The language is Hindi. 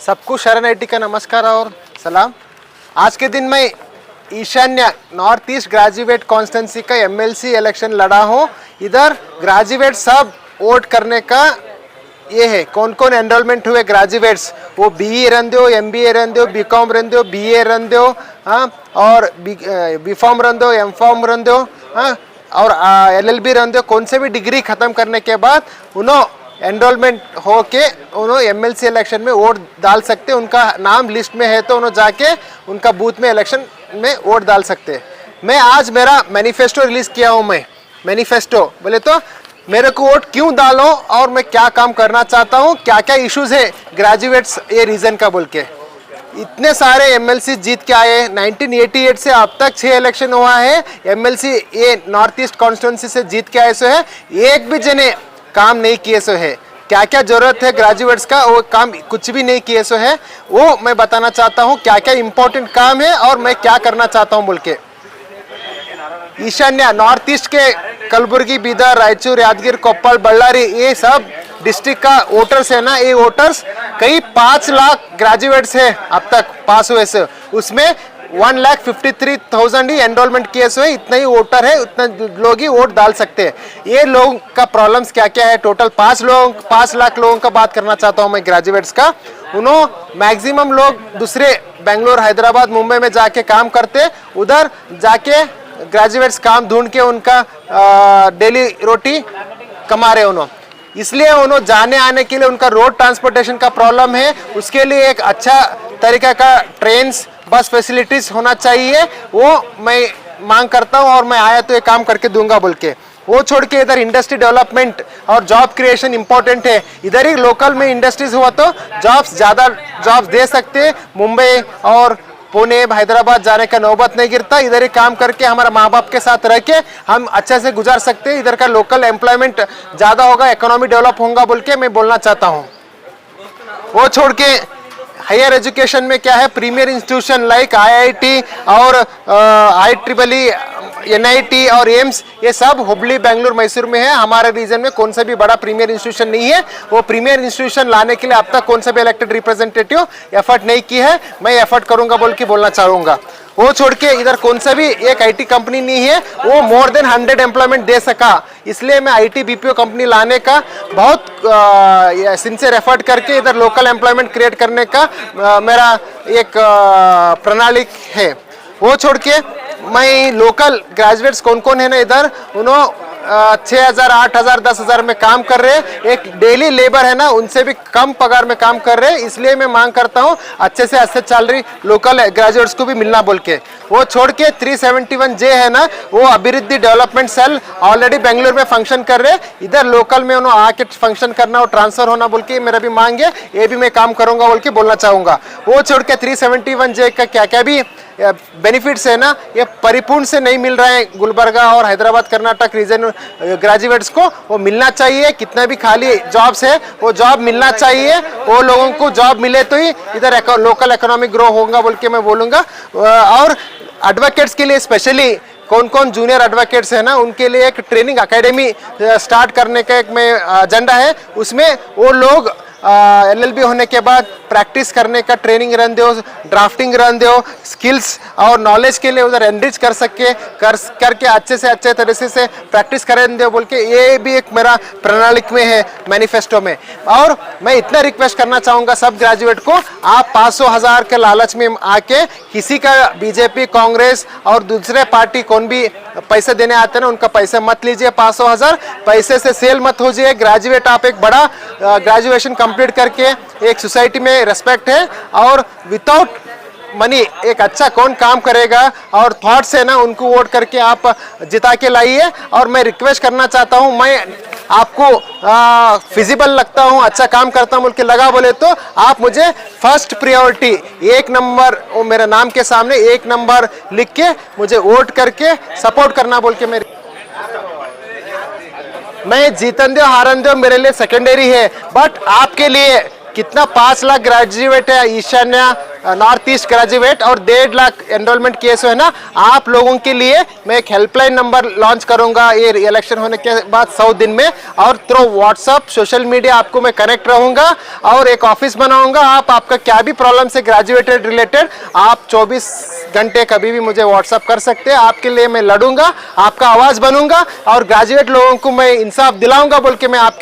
सबको शरण आईटी का नमस्कार और सलाम। आज के दिन मैं ईशान्य नॉर्थ ईस्ट ग्रेजुएट कॉन्स्टिट्यूंसी का एमएलसी इलेक्शन लड़ा हूँ। इधर ग्रेजुएट सब वोट करने का ये है। कौन कौन एनरोलमेंट हुए ग्रेजुएट्स, वो बीई रंदो, एमबीए रंदो, बीकॉम रंदो, बीए रंदो, हाँ, और बीफॉर्म रंदो, एमफॉर्म रंदो, हाँ, और एलएलबी रंदो। कौन से भी डिग्री खत्म करने के बाद उन्होंने एनरोलमेंट हो के उन्होंने एमएलसी इलेक्शन में वोट डाल सकते। उनका नाम लिस्ट में है तो उन्होंने जाके उनका बूथ में इलेक्शन में वोट डाल सकते। मैं आज मेरा मैनिफेस्टो रिलीज किया हूँ। मैं मैनिफेस्टो बोले तो मेरे को वोट क्यों डालो और मैं क्या काम करना चाहता हूँ, क्या क्या इश्यूज है ग्रेजुएट्स ये रीजन का बोल के। इतने सारे एमएलसी जीत के आए। 1988 से अब तक 6 इलेक्शन हुआ है। एमएलसी ये नॉर्थ ईस्ट कॉन्स्टिट्यूंसी से जीत के आए सो है। एक भी जने काम नहीं किए सो है। क्या क्या जरूरत है ग्रेजुएट्स का, वो काम कुछ भी नहीं किए सो है। वो मैं बताना चाहता हूँ क्या क्या इंपॉर्टेंट काम है और मैं क्या करना चाहता हूँ बोल के। ईशान्य नॉर्थ ईस्ट के कलबुर्गी, बीदर, रायचूर, यादगिर, कोप्पल, बल्लारी ये सब डिस्ट्रिक्ट का वोटर्स है ना। ये वोटर्स कई 5 लाख ग्रेजुएट्स है अब तक पास हुए से। उसमें 1,53,000 ही एनरोलमेंट किए हुए। इतना ही वोटर है, उतना लोग ही वोट डाल सकते हैं। ये लोगों का प्रॉब्लम्स क्या क्या है, टोटल 5 लाख लोगों का बात करना चाहता हूँ मैं ग्रेजुएट्स का। उन्होंने मैक्सिमम लोग दूसरे बेंगलोर, हैदराबाद, मुंबई में जाके काम करते। उधर जाके ग्रेजुएट्स काम ढूंढ के उनका डेली रोटी कमा रहे उन्होंने। इसलिए उन्होंने जाने आने के लिए उनका रोड ट्रांसपोर्टेशन का प्रॉब्लम है। उसके लिए एक अच्छा तरीका का ट्रेन्स, बस फैसिलिटीज होना चाहिए। वो मैं मांग करता हूँ और मैं आया तो ये काम करके दूंगा बोल के। वो छोड़ के इधर इंडस्ट्री डेवलपमेंट और जॉब क्रिएशन इंपॉर्टेंट है। इधर ही लोकल में इंडस्ट्रीज हुआ तो जॉब्स ज़्यादा जॉब्स दे सकते। मुंबई और पुणे, हैदराबाद जाने का नौबत नहीं गिरता। इधर ही काम करके हमारा माँ बाप के साथ रह के हम अच्छे से गुजार सकते हैं। इधर का लोकल एम्प्लॉयमेंट ज़्यादा होगा, इकोनॉमी डेवलप होगा बोल के मैं बोलना चाहता हूँ। वो छोड़ के हायर एजुकेशन में क्या है, प्रीमियर इंस्टीट्यूशन लाइक आईआईटी और IEEE, NIT और एम्स, ये सब हुबली, बेंगलुरु, मैसूर में है। हमारे रीजन में कौन सा भी बड़ा प्रीमियर इंस्टीट्यूशन नहीं है। वो प्रीमियर इंस्टीट्यूशन लाने के लिए अब तक कौन सा भी इलेक्टेड रिप्रेजेंटेटिव एफर्ट नहीं की है। मैं एफर्ट करूंगा बोल के बोलना चाहूँगा। वो छोड़ के इधर कौन सा भी एक आईटी कंपनी नहीं है वो मोर देन 100 एम्प्लॉयमेंट दे सका। इसलिए मैं आईटी बीपीओ कंपनी लाने का बहुत सिंसियर एफर्ट करके इधर लोकल एम्प्लॉयमेंट क्रिएट करने का मेरा एक प्रणाली है। वो छोड़ के मैं लोकल ग्रेजुएट्स कौन कौन है ना इधर, उन्होंने 6,000, 8,000, 10,000 में काम कर रहे हैं। एक डेली लेबर है ना, उनसे भी कम पगार में काम कर रहे हैं। इसलिए मैं मांग करता हूँ अच्छे से अच्छे सैलरी लोकल ग्रेजुएट्स को भी मिलना बोल के। वो छोड़ के 371J है ना, वो अभिवृद्धि डेवलपमेंट सेल ऑलरेडी बेंगलुरु में फंक्शन कर रहे हैं। इधर लोकल में उन्होंने आके फंक्शन करना और ट्रांसफर होना बोल के मेरा भी मांग है। ये भी मैं काम करूंगा बोल के बोलना चाहूँगा। वो छोड़ के 371J का क्या क्या भी बेनिफिट्स है ना, ये परिपूर्ण से नहीं मिल रहा है गुलबर्गा और हैदराबाद, कर्नाटक रीजन ग्रेजुएट्स को। वो मिलना चाहिए। कितना भी खाली जॉब्स है वो जॉब मिलना चाहिए। वो लोगों को जॉब मिले तो ही इधर लोकल इकोनॉमी ग्रो होगा बोल के मैं बोलूँगा। और एडवोकेट्स के लिए स्पेशली कौन कौन जूनियर एडवोकेट्स है ना, उनके लिए एक ट्रेनिंग एकेडमी स्टार्ट करने का एक में एजेंडा है। उसमें वो लोग LLB होने के बाद प्रैक्टिस करने का ट्रेनिंग रन दो, ड्राफ्टिंग रन दो, स्किल्स और नॉलेज के लिए उधर एनरिच कर सके करके अच्छे से अच्छे तरीके से प्रैक्टिस करें दो बोल के। ये भी एक मेरा प्रणाली में है मैनिफेस्टो में। और मैं इतना रिक्वेस्ट करना चाहूँगा सब ग्रेजुएट को, आप 500,000 के लालच में आके किसी का बीजेपी, कांग्रेस और दूसरे पार्टी कौन भी पैसे देने आते हैं ना, उनका पैसे मत लीजिए। 500,000 पैसे से सेल मत हो जाइए। ग्रेजुएट आप एक बड़ा ग्रेजुएशन कंप्लीट करके एक सोसाइटी में रिस्पेक्ट है। और विदाउट मनी एक अच्छा कौन काम करेगा और थॉट से ना उनको वोट करके आप जिता के लाइए। और मैं रिक्वेस्ट करना चाहता हूँ, मैं आपको फिजिबल लगता हूँ, अच्छा काम करता हूँ बोल के लगा बोले तो आप मुझे फर्स्ट प्रायोरिटी 1 नंबर वो मेरे नाम के सामने 1 नंबर लिख के मुझे वोट करके सपोर्ट करना बोल के मैं जीतन दो हारन दो मेरे लिए सेकेंडरी है। बट आपके लिए कितना 5 लाख ग्रेजुएट है ईशान्य नॉर्थ ईस्ट ग्रेजुएट और 1.5 लाख एनरोलमेंट किए हुए है ना, आप लोगों के लिए मैं एक हेल्पलाइन नंबर लॉन्च करूंगा ये इलेक्शन होने के बाद 100 दिन में, और थ्रू व्हाट्सअप सोशल मीडिया आपको मैं कनेक्ट रहूंगा और एक ऑफिस बनाऊंगा। आप आपका क्या भी प्रॉब्लम से ग्रेजुएटेड रिलेटेड आप 24 घंटे कभी भी मुझे व्हाट्सअप कर सकते हैं। आपके लिए मैं लड़ूंगा, आपका आवाज बनूंगा और ग्रेजुएट लोगों को मैं इंसाफ दिलाऊंगा बोल के मैं आपके